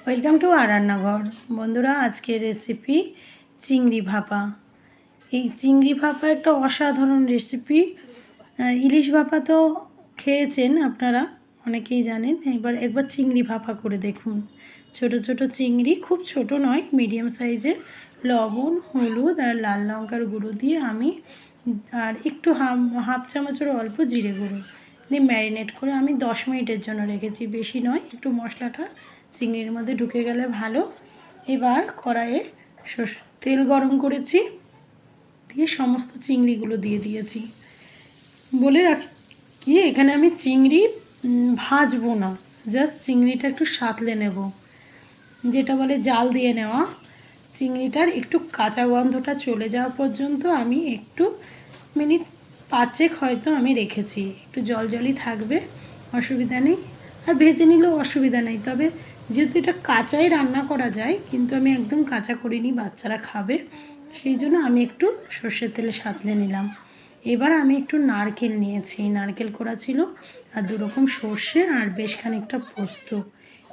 Welcome to আর রান্নাঘর। বন্ধুরা, আজকের রেসিপি চিংড়ি ভাপা। এই চিংড়ি ভাপা একটা অসাধারণ রেসিপি। ইলিশ ভাপা তো খেয়েছেন আপনারা, অনেকেই জানেন। একবার চিংড়ি ভাপা করে দেখুন। ছোট ছোট চিংড়ি, খুব ছোট নয়, মিডিয়াম সাইজের, লবণ, হলুদ আর লাল লঙ্কার গুঁড়ো দিয়ে আমি আর একটু হাফ চামচের অল্প জিরে গুঁড়ো দিয়ে ম্যারিনেট করে আমি 10 মিনিটের জন্য রেখেছি। বেশি নয়, একটু মশলাটা চিংড়ির মধ্যে ঢুকে গেলে ভালো। এবার কড়াইয়ে তেল গরম করেছি, দিয়ে সমস্ত চিংড়িগুলো দিয়ে দিয়েছি। বলে রাখি কি, এখানে আমি চিংড়ি ভাজবো না, জাস্ট চিংড়িটা একটু সাঁতলে নেব, যেটা বলে জাল দিয়ে নেওয়া। চিংড়িটার একটু কাঁচা গন্ধটা চলে যাওয়া পর্যন্ত আমি একটু মিনিট 5 হয়তো আমি রেখেছি। একটু জল জলই থাকবে, অসুবিধা নেই। আর ভেজে নিলেও অসুবিধা নেই, তবে যেহেতু এটা কাঁচাই রান্না করা যায়, কিন্তু আমি একদম কাঁচা করিনি, বাচ্চারা খাবে, সেই জন্য আমি একটু সর্ষের তেলে সাঁতলে নিলাম। এবার আমি একটু নারকেল নিয়েছি, নারকেল করা ছিল, আর 2 রকম সর্ষে আর বেশ খানিকটা পোস্ত।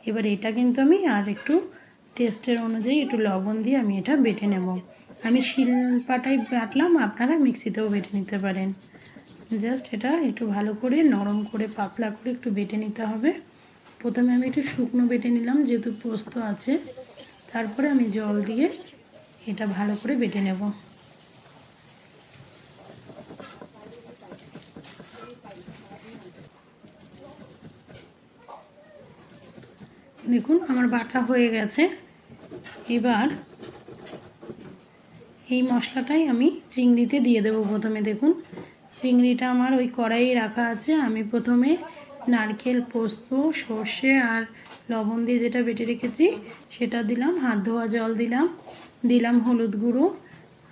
এবার এটা কিন্তু আমি আর একটু টেস্টের অনুযায়ী একটু লবণ দিয়ে আমি এটা বেটে নেব। আমি শিলপাটায় বাটলাম, আপনারা মিক্সিতেও বেটে নিতে পারেন। জাস্ট এটা একটু ভালো করে নরম করে পাতলা করে একটু বেটে নিতে হবে। প্রথমে আমি একটু শুকনো বেটে নিলাম, যেহেতু পোস্ত আছে। তারপরে আমি জল দিয়ে এটা ভালো করে বেটে নেব। দেখুন আমার বাটা হয়ে গেছে। এবার এই মশলাটাই আমি চিংড়িতে দিয়ে দেবো। প্রথমে দেখুন, চিংড়িটা আমার ওই কড়াইয়ে রাখা আছে। আমি প্রথমে নারকেল, পোস্ত, সর্ষে আর লবণ দিয়ে যেটা বেটে রেখেছি সেটা দিলাম, হাত ধোয়া জল দিলাম হলুদ গুঁড়ো,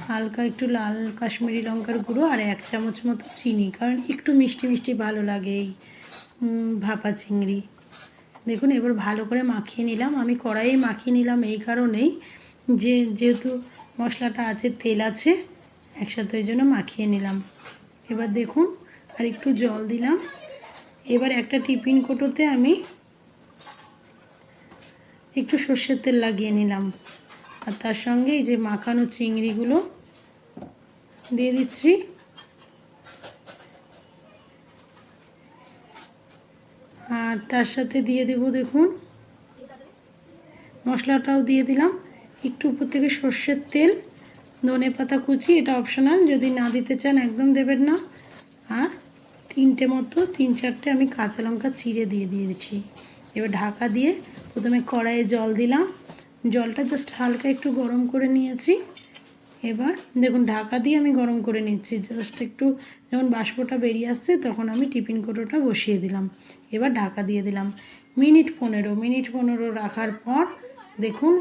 হালকা একটু লাল কাশ্মীরি লঙ্কার গুঁড়ো আর 1 চামচ মতো চিনি, কারণ একটু মিষ্টি মিষ্টি ভালো লাগে এই ভাপা চিংড়ি। দেখুন এবার ভালো করে মাখিয়ে নিলাম। আমি কড়াইয়ে মাখিয়ে নিলাম এই কারণেই, যেহেতু মশলাটা আছে, তেল আছে একসাথে, ওই জন্য মাখিয়ে নিলাম। এবার দেখুন আর একটু জল দিলাম। এবার একটা টিফিন কৌটোতে আমি একটু সর্ষের তেল লাগিয়ে নিলাম, আর তার সঙ্গে এই যে মাখানো চিংড়িগুলো দিয়ে দিচ্ছি। আর তার সাথে দিয়ে দেব, দেখুন মশলাটাও দিয়ে দিলাম, একটু উপর থেকে সর্ষের তেল, ধনে পাতা কুচি, এটা অপশনাল, যদি না দিতে চান একদম দেবেন না। আর 3-4টে আমি কাঁচা লঙ্কা চিড়ে দিয়ে দিয়েছি। এবার ঢাকা দিয়ে প্রথমে কড়াইয়ে জল দিলাম, জলটা জাস্ট হালকা একটু গরম করে নিয়েছি। এবার দেখুন ঢাকা দিয়ে আমি গরম করে নিচ্ছি, জাস্ট একটু যখন বাষ্পটা বেরিয়ে আসছে তখন আমি টিফিন কৌটোটা বসিয়ে দিলাম। এবার ঢাকা দিয়ে দিলাম মিনিট 15 রাখার পর দেখুন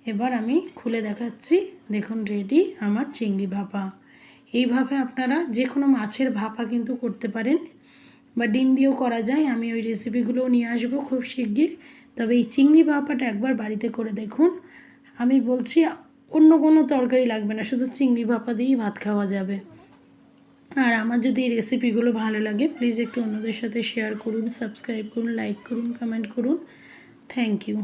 এবার আমি খুলে দেখাচ্ছি। দেখুন রেডি আমার চিংড়ি ভাপা। এইভাবে আপনারা যে কোনো মাছের ভাপা কিন্তু করতে পারেন, বা ডিম দিয়েও করা যায়। আমি ওই রেসিপিগুলোও নিয়ে আসবো খুব শিগগির। তবে এই চিংড়ি ভাপাটা একবার বাড়িতে করে দেখুন। আমি বলছি অন্য কোনো তরকারি লাগবে না, শুধু চিংড়ি ভাপা দিয়েই ভাত খাওয়া যাবে। আর আমার যদি এই রেসিপিগুলো ভালো লাগে, প্লিজ একটু অন্যদের সাথে শেয়ার করুন, সাবস্ক্রাইব করুন, লাইক করুন, কমেন্ট করুন। Thank you.